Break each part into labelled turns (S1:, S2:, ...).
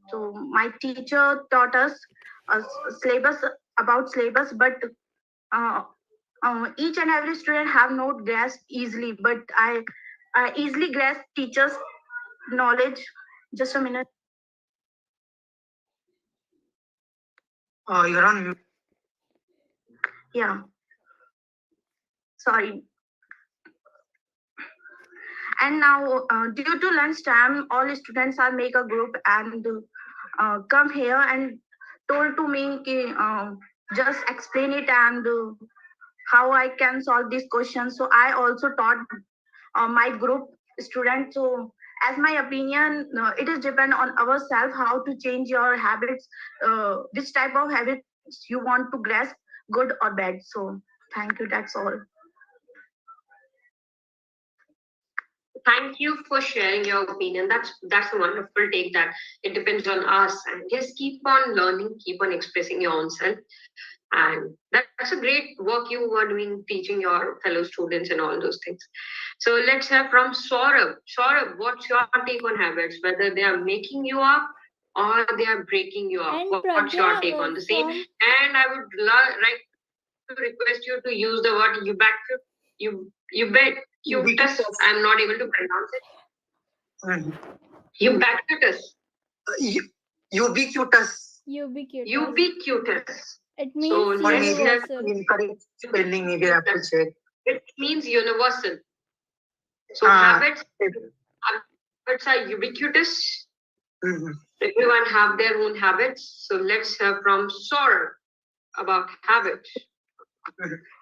S1: So my teacher taught us a syllabus about syllabus, but uh, each and every student have not grasped easily. But I easily grasp teachers' knowledge. Just a minute. You're on mute. Yeah. Sorry. And now, due to lunchtime, all students are make a group and come here and told to me ki, just explain it and how I can solve this question. So I also taught my group students. So as my opinion, it is depend on ourselves how to change your habits, which type of habits you want to grasp, good or bad. So thank you. That's all.
S2: Thank you for sharing your opinion. That's a wonderful take that it depends on us. And just keep on learning, keep on expressing your own self. And that's a great work you are doing, teaching your fellow students and all those things. So let's have from Saurabh. Saurabh, what's your take on habits? Whether they are making you up or they are breaking you up.
S3: And
S2: What's
S3: Pragya,
S2: your take on the same? And I would like to request you to use the word ubiquitous. I'm not able to pronounce it. Ubiquitous. Ubiquitous. Ubiquitous.
S3: It means
S2: so
S3: universal.
S2: Incorrect spelling, maybe I have to check. It means universal. So habits are ubiquitous. Mm-hmm. Everyone have their own habits. So let's hear from Saurabh about habits.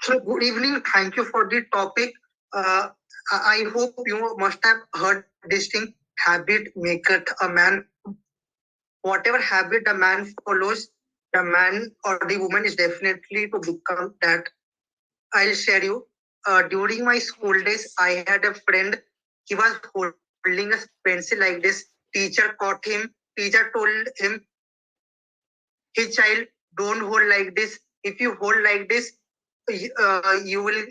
S2: So good evening. Thank you for the topic. I hope you must have heard this thing. Habit maketh a man. Whatever habit a man follows, the man or the woman is definitely to become that. I'll share you. During my school days, I had a friend. He was holding a pencil like this. Teacher caught him. Teacher told him, "Hey child, don't hold like this. If you hold like this, you will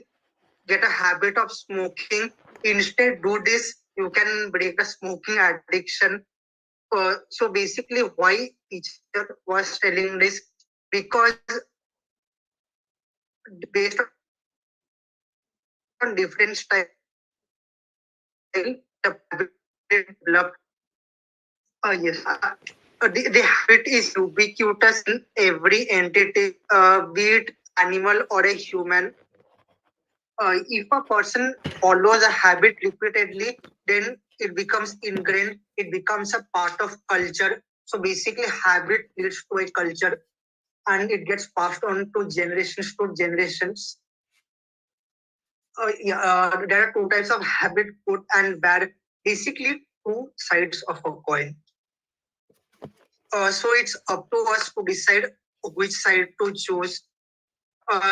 S2: get a habit of smoking. Instead, do this. You can break the smoking addiction." So basically, why teacher was telling this? Because based on different style, the habit developed. Yes. The habit is ubiquitous in every entity, be it animal or a human. If a person follows a habit repeatedly, then it becomes ingrained, it becomes a part of culture. So basically, habit leads to a culture and it gets passed on to generations to generations. There are two types of habit, good and bad, basically two sides of a coin. So it's up to us to decide which side to choose.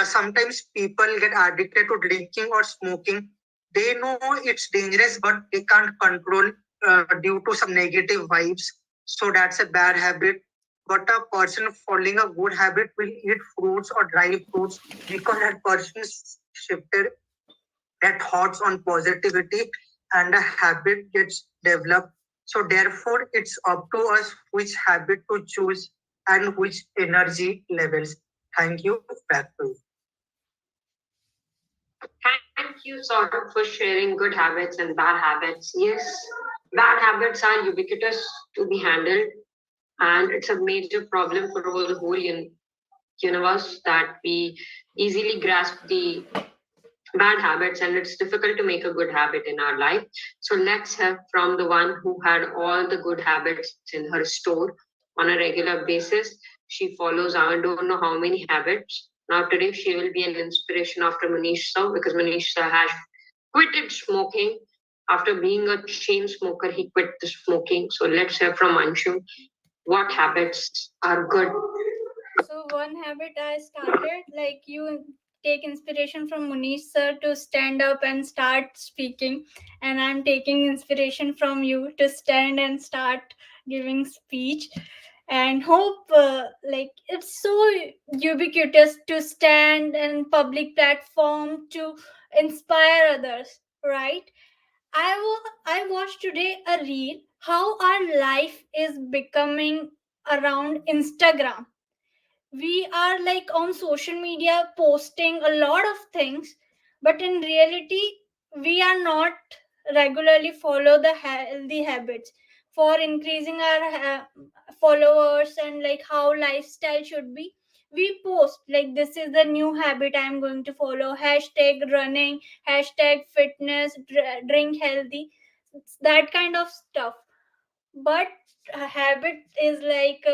S2: Sometimes people get addicted to drinking or smoking. They know it's dangerous, but they can't control due to some negative vibes. So that's a bad habit. But a person following a good habit will eat fruits or dry fruits because that person shifted their thoughts on positivity and a habit gets developed. So therefore, it's up to us which habit to choose and which energy levels. Thank you. Back to you. Thank you, Saurabh, for sharing good habits and bad habits. Yes, bad habits are ubiquitous to be handled, and it's a major problem for the whole universe that we easily grasp the bad habits, and it's difficult to make a good habit in our life. So let's have from the one who had all the good habits in her store on a regular basis. She follows I don't know how many habits. Now today she will be an inspiration after Manish sir, because Manish sir has quitted smoking. After being a chain smoker, he quit the smoking. So let's hear from Anshu. What habits are good?
S3: So one habit I started, like you take inspiration from Munish sir to stand up and start speaking, and I'm taking inspiration from you to stand and start giving speech. And hope like it's so ubiquitous to stand in public platform to inspire others, right? I watched today a reel how our life is becoming around Instagram. We are like on social media posting a lot of things, but in reality we are not regularly follow the healthy habits for increasing our followers and like how lifestyle should be. We post like this is the new habit I am going to follow, hashtag running, hashtag fitness, drink healthy, that kind of stuff. But a habit is like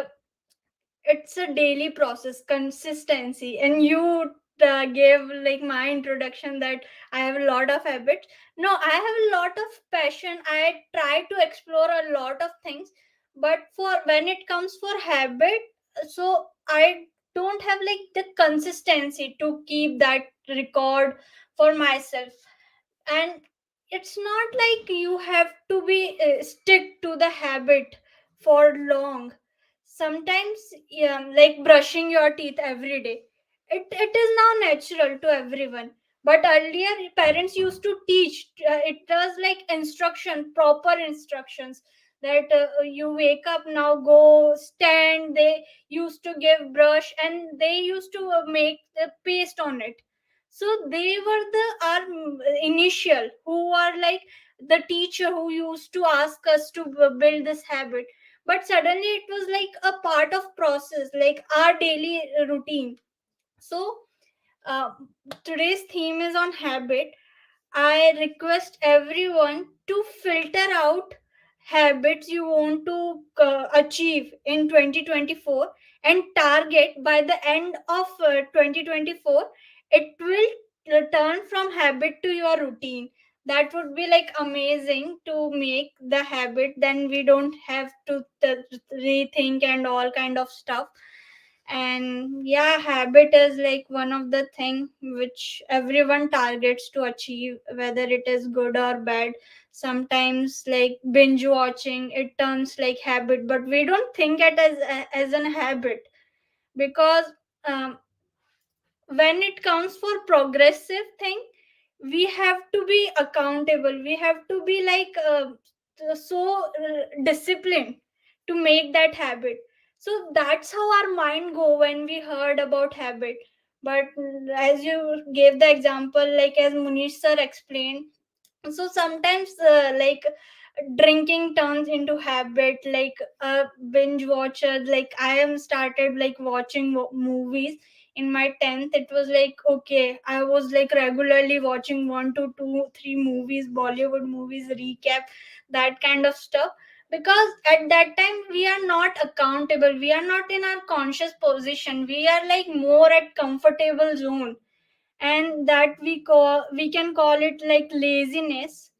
S3: it's a daily process, consistency. And you gave like my introduction that I have a lot of habits. No, I have a lot of passion. I try to explore a lot of things, but for when it comes for habit, so I don't have like the consistency to keep that record for myself. And it's not like you have to be stick to the habit for long. Sometimes like brushing your teeth every day, it is now natural to everyone. But earlier parents used to teach, it was like instruction, proper instructions, that you wake up now, go stand. They used to give brush and they used to make the paste on it. So they were the our initial who are like the teacher who used to ask us to build this habit. But suddenly it was like a part of process, like our daily routine. So uh, today's theme is on habit. I request everyone to filter out habits you want to achieve in 2024 and target by the end of 2024. It will turn from habit to your routine. That would be like amazing to make the habit. Then we don't have to rethink and all kind of stuff. And yeah, habit is like one of the thing which everyone targets to achieve, whether it is good or bad. Sometimes like binge watching, it turns like habit, but we don't think it as an habit. Because um, when it comes for progressive thing, we have to be accountable, we have to be like so disciplined to make that habit. So that's how our mind go when we heard about habit. But as you gave the example, like as Munish sir explained, so sometimes like drinking turns into habit, like a binge watcher. Like I am started like watching movies in my 10th. It was like okay, I was like regularly watching 1 to 2 3 movies, Bollywood movies, recap, that kind of stuff. Because at that time we are not accountable, we are not in our conscious position, we are like more at comfortable zone. And that we can call it like laziness.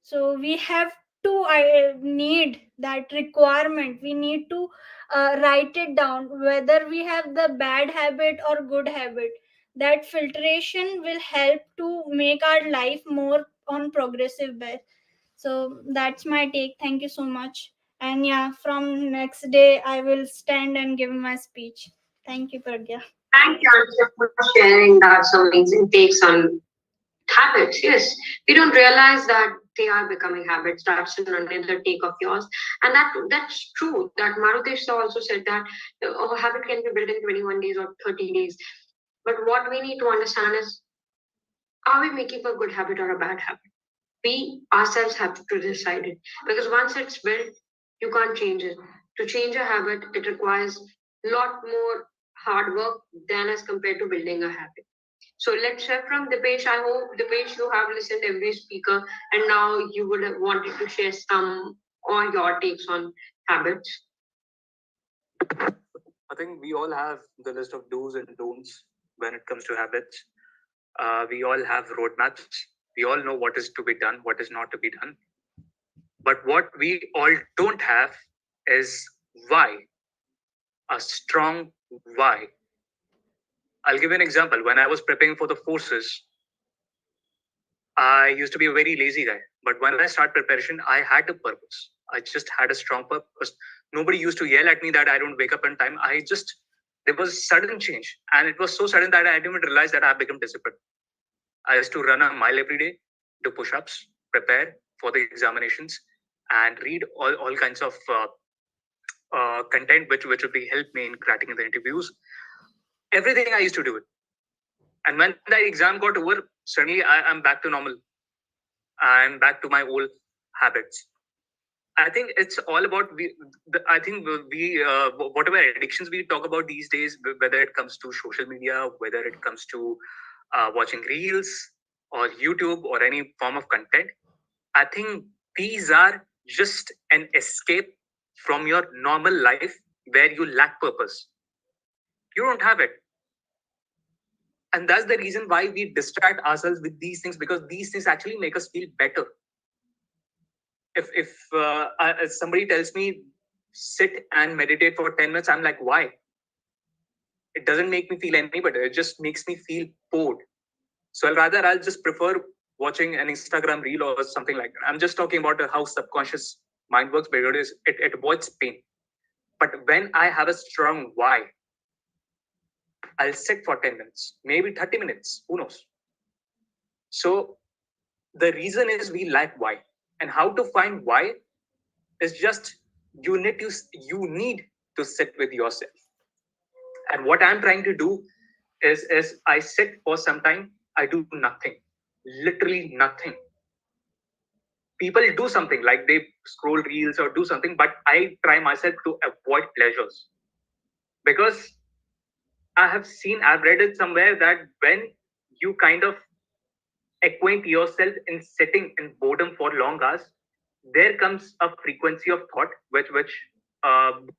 S3: So we have to need that requirement, we need to write it down whether we have the bad habit or good habit. That filtration will help to make our life more on progressive base. So that's my take. Thank you so much. And yeah, from next day I will stand and give my speech. Thank you, Pragya.
S2: Thank you, Anshul, for sharing that amazing takes on habits. Yes, we don't realize that they are becoming habits. That's another take of yours, and that's true. That Marutesh also said that a habit can be built in 21 days or 30 days. But what we need to understand is, are we making a good habit or a bad habit? We ourselves have to decide it, because once it's built, you can't change it. To change a habit, it requires a lot more hard work than as compared to building a habit. So let's hear from Dipesh. I hope, Dipesh, you have listened to every speaker and now you would have wanted to share some or your takes on habits.
S4: I think we all have the list of do's and don'ts when it comes to habits. We all have roadmaps. We all know what is to be done, what is not to be done. But what we all don't have is why, a strong why. I'll give you an example. When I was preparing for the forces, I used to be a very lazy guy. But when I started preparation, I had a purpose. I just had a strong purpose. Nobody used to yell at me that I don't wake up on time. There was sudden change. And it was so sudden that I didn't even realize that I have become disciplined. I used to run a mile every day, do push-ups, prepare for the examinations. and read all kinds of content which would be help me in cracking the interviews. Everything I used to do it. And when the exam got over, suddenly I'm back to normal. I'm back to my old habits. I think it's all about I think we whatever addictions we talk about these days, whether it comes to social media, whether it comes to watching reels or YouTube or any form of content, I think these are just an escape from your normal life where you lack purpose. You don't have it. And that's the reason why we distract ourselves with these things, because these things actually make us feel better. If somebody tells me sit and meditate for 10 minutes, I'm like, why? It doesn't make me feel any better. It just makes me feel bored. So I'll just prefer watching an Instagram reel or something like that. I'm just talking about how subconscious mind works, because it avoids pain. But when I have a strong why, I'll sit for 10 minutes, maybe 30 minutes, who knows? So the reason is we lack why. And how to find why is just you need to sit with yourself. And what I'm trying to do is I sit for some time, I do nothing, literally nothing. People do something like they scroll reels or do something, but I try myself to avoid pleasures, because I've read it somewhere that when you kind of acquaint yourself in sitting in boredom for long hours, there comes a frequency of thought, which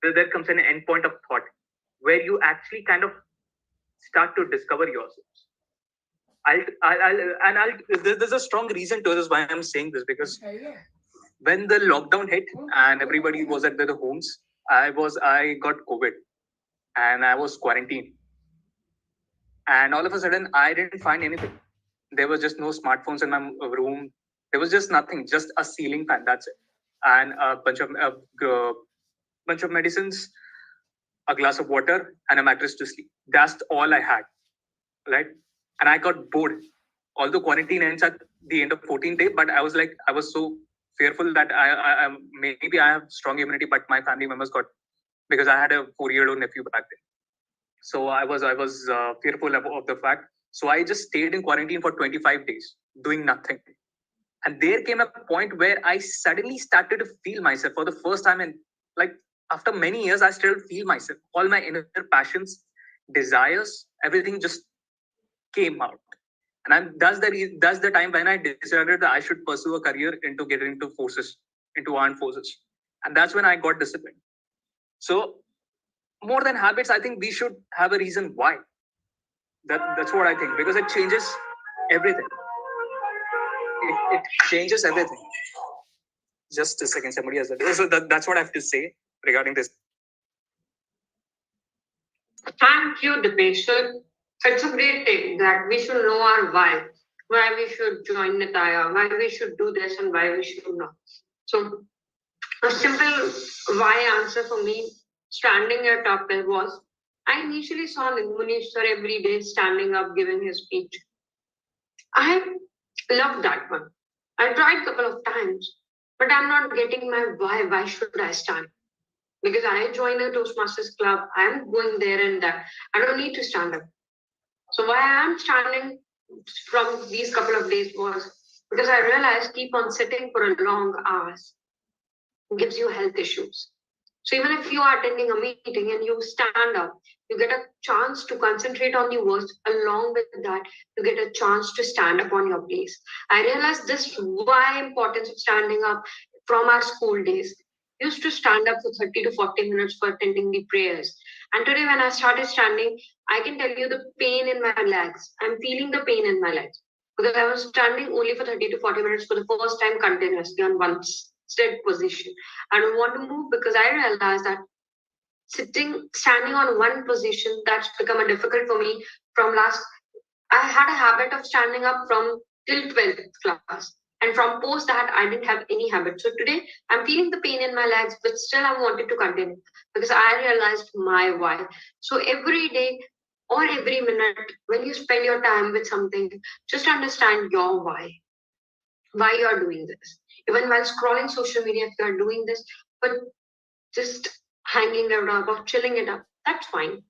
S4: there comes an endpoint of thought where you actually kind of start to discover yourselves. There's a strong reason to this why I'm saying this, because when the lockdown hit and everybody was at their homes, I got COVID and I was quarantined. And all of a sudden, I didn't find anything. There was just no smartphones in my room. There was just nothing, just a ceiling fan. That's it, and a bunch of medicines, a glass of water, and a mattress to sleep. That's all I had, right? And I got bored. Although quarantine ends at the end of 14th day, but I was so fearful that I maybe I have strong immunity, but my family members got, because I had a 4-year-old nephew back then. So I was fearful of the fact. So I just stayed in quarantine for 25 days, doing nothing. And there came a point where I suddenly started to feel myself for the first time. And like after many years, I still feel myself. All my inner passions, desires, everything just came out. And that's the time when I decided that I should pursue a career into getting into forces, into armed forces. And that's when I got disciplined. So more than habits, I think we should have a reason why. That's what I think, because it changes everything. It changes everything. Just a second, somebody has that. So that's what I have to say regarding this.
S2: Thank you, Dipesh. So it's a great thing that we should know our why we should join Nitaya, why we should do this, and why we should not. So a simple why answer for me, standing at up, was I initially saw Manish sir every day standing up giving his speech. I loved that one. I tried a couple of times, but I'm not getting my why. Why should I stand? Because I joined a Toastmasters club. I'm going there and that. I don't need to stand up. So why I'm standing from these couple of days was because I realized keep on sitting for a long hours gives you health issues. So even if you are attending a meeting and you stand up, you get a chance to concentrate on the words. Along with that, you get a chance to stand up on your place. I realized this why importance of standing up from our school days. We used to stand up for 30 to 40 minutes for attending the prayers. And today when I started standing, I can tell you the pain in my legs. I'm feeling the pain in my legs because I was standing only for 30 to 40 minutes for the first time continuously on one steady position. I don't want to move because I realized that standing on one position, that's become a difficult for me I had a habit of standing up from till 12th class. And from post that, I didn't have any habit. So today, I'm feeling the pain in my legs, but still I wanted to continue because I realized my why. So every day or every minute, when you spend your time with something, just understand your why you're doing this. even while scrolling social media, if you are doing this, but just hanging it up or chilling it up, that's fine.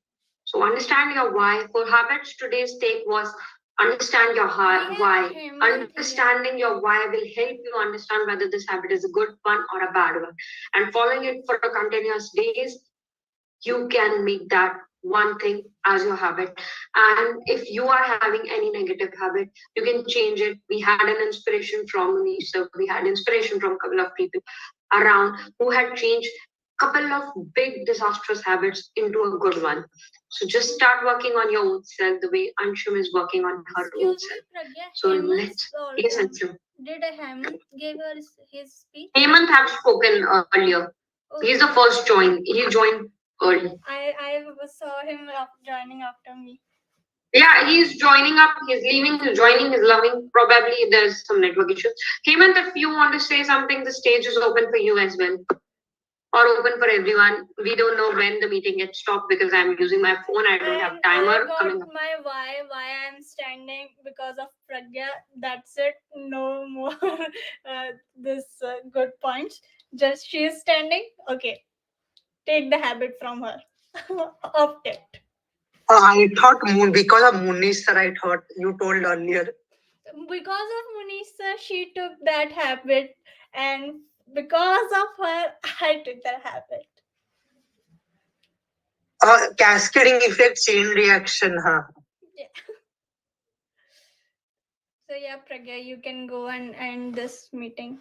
S2: So understand your why. For habits, today's take was understand your why. Understanding your why will help you understand whether this habit is a good one or a bad one. And following it for a continuous days, you can make that one thing as your habit. And if you are having any negative habit, you can change it. We had an inspiration from Lisa. We had inspiration from a couple of people around who had changed couple of big disastrous habits into a good one. So just start working on your own self the way Anshum is working on her own self. So let's listen to.
S3: Did Hemant give her his speech?
S2: Hemant have spoken earlier. Okay. He's the first join. He joined early.
S3: I saw him joining after me.
S2: Yeah, he's joining up. He's leaving. He's joining. He's loving. Probably there's some network issues. Hemant, if you want to say something, the stage is open for you as well. Or open for everyone. We don't know when the meeting gets stopped because I'm using my phone. I don't have timer.
S3: I got my why I'm standing because of Pragya. That's it. No more this good points. Just she is standing. Okay, take the habit from her. Opt it.
S5: I thought because of Munish sir, I thought you told earlier.
S3: Because of Munish sir, she took that habit, and because of her, I took that habit.
S5: Cascading effect, chain reaction, huh?
S3: Yeah. So yeah, Pragya, you can go and end this meeting.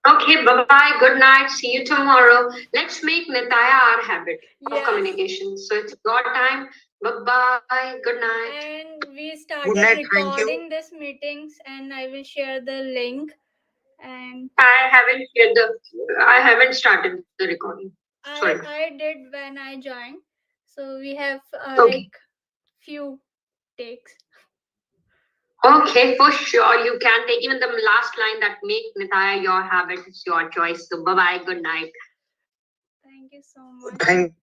S2: Okay, bye-bye. Good night. See you tomorrow. Let's make Nitaya our habit of communication. So it's your time. Bye-bye. Good night.
S3: And we started recording this meetings, and I will share the link. And
S2: I haven't started the recording. Sorry.
S3: I did when I joined. So we have like few takes.
S2: Okay, for sure. You can take even the last line that make Nitaya your habit. It's your choice. So bye-bye. Good night.
S3: Thank you so much.
S5: Thank